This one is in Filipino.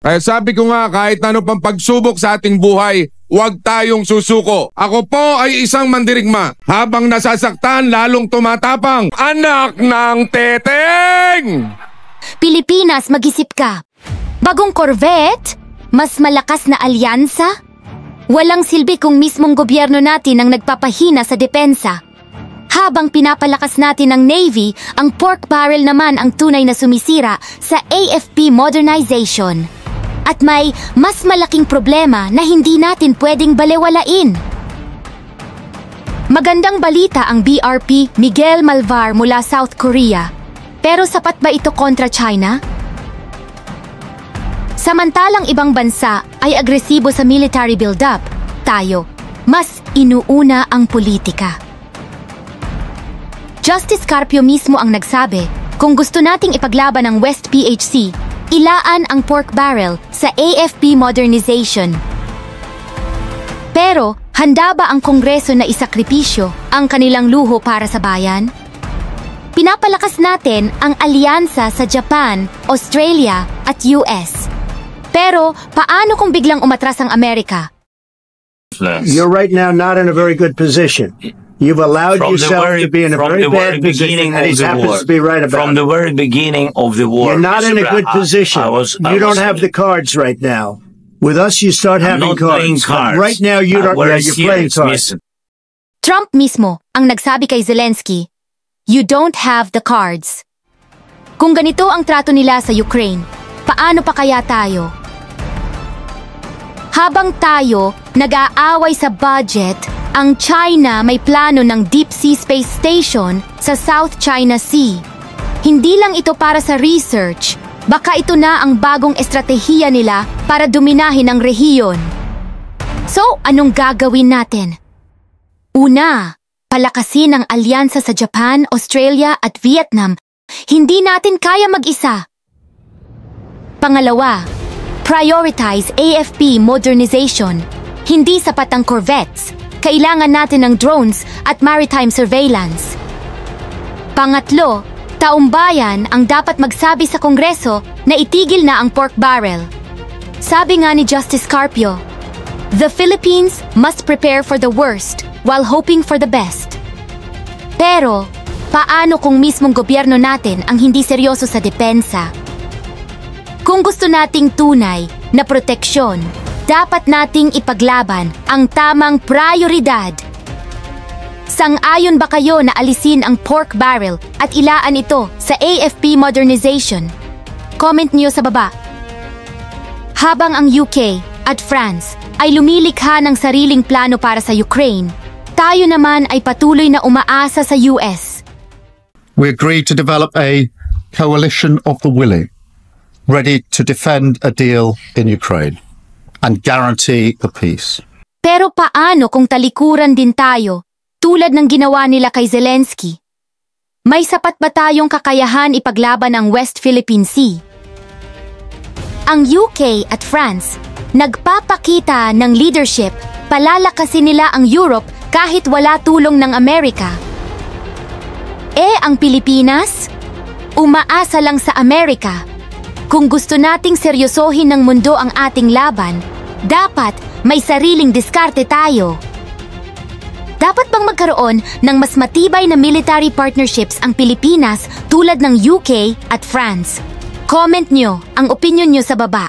Kaya sabi ko nga, kahit ano pang pagsubok sa ating buhay, huwag tayong susuko. Ako po ay isang mandirigma. Habang nasasaktan, lalong tumatapang. Anak ng teteng! Pilipinas, mag-isip ka. Bagong Corvette? Mas malakas na alyansa? Walang silbi kung mismong gobyerno natin ang nagpapahina sa depensa. Habang pinapalakas natin ang Navy, ang pork barrel naman ang tunay na sumisira sa AFP modernization. At may mas malaking problema na hindi natin pwedeng balewalain. Magandang balita ang BRP Miguel Malvar mula South Korea. Pero sapat ba ito kontra China? Samantalang ibang bansa ay agresibo sa military build-up, tayo, mas inuuna ang politika. Justice Carpio mismo ang nagsabi, kung gusto nating ipaglaban ang West PHC, ilaan ang pork barrel sa AFP modernization. Pero, handa ba ang Kongreso na isakripisyo ang kanilang luho para sa bayan? Pinapalakas natin ang alyansa sa Japan, Australia at US. Pero, paano kung biglang umatras ang Amerika? You're right now not in a very good position. You've allowed yourself to be in a very bad position, and he happens to be right about it. From the very beginning of the war. You're not in a good position. You don't have the cards right now. With us, you start having cards. Right now, you don't. You're playing cards. Trump mismo ang nagsabi kay Zelensky, "You don't have the cards." Kung ganito ang trato nila sa Ukraine, paano pa kaya tayo? Habang tayo nag-aaway sa budget, ang China may plano ng Deep Sea Space Station sa South China Sea. Hindi lang ito para sa research, baka ito na ang bagong estratehiya nila para dominahin ang rehiyon. So, anong gagawin natin? Una, palakasin ang alyansa sa Japan, Australia at Vietnam. Hindi natin kaya mag-isa. Pangalawa, prioritize AFP modernization. Hindi sapat ang corvettes. Kailangan natin ng drones at maritime surveillance. Pangatlo, taumbayan ang dapat magsabi sa Kongreso na itigil na ang pork barrel. Sabi nga ni Justice Carpio, "The Philippines must prepare for the worst while hoping for the best." Pero, paano kung mismong gobyerno natin ang hindi seryoso sa depensa? Kung gusto nating tunay na proteksyon, dapat nating ipaglaban ang tamang prioridad. Sang-ayon ba kayo na alisin ang pork barrel at ilaan ito sa AFP modernization? Comment niyo sa baba. Habang ang UK at France ay lumilikha ng sariling plano para sa Ukraine, tayo naman ay patuloy na umaasa sa US. We agreed to develop a coalition of the willing, ready to defend a deal in Ukraine and guarantee the peace. Pero paano kung talikuran din tayo, tulad ng ginawa nila kay Zelensky? May sapat ba tayong kakayahan ipaglaban ang West Philippine Sea? Ang UK at France, nagpapakita ng leadership, palalakasin nila ang Europe kahit wala tulong ng Amerika. Ang Pilipinas? Umaasa lang sa Amerika. Kung gusto nating seryosohin ng mundo ang ating laban, dapat may sariling diskarte tayo. Dapat bang magkaroon ng mas matibay na military partnerships ang Pilipinas tulad ng UK at France? Comment nyo ang opinion nyo sa baba.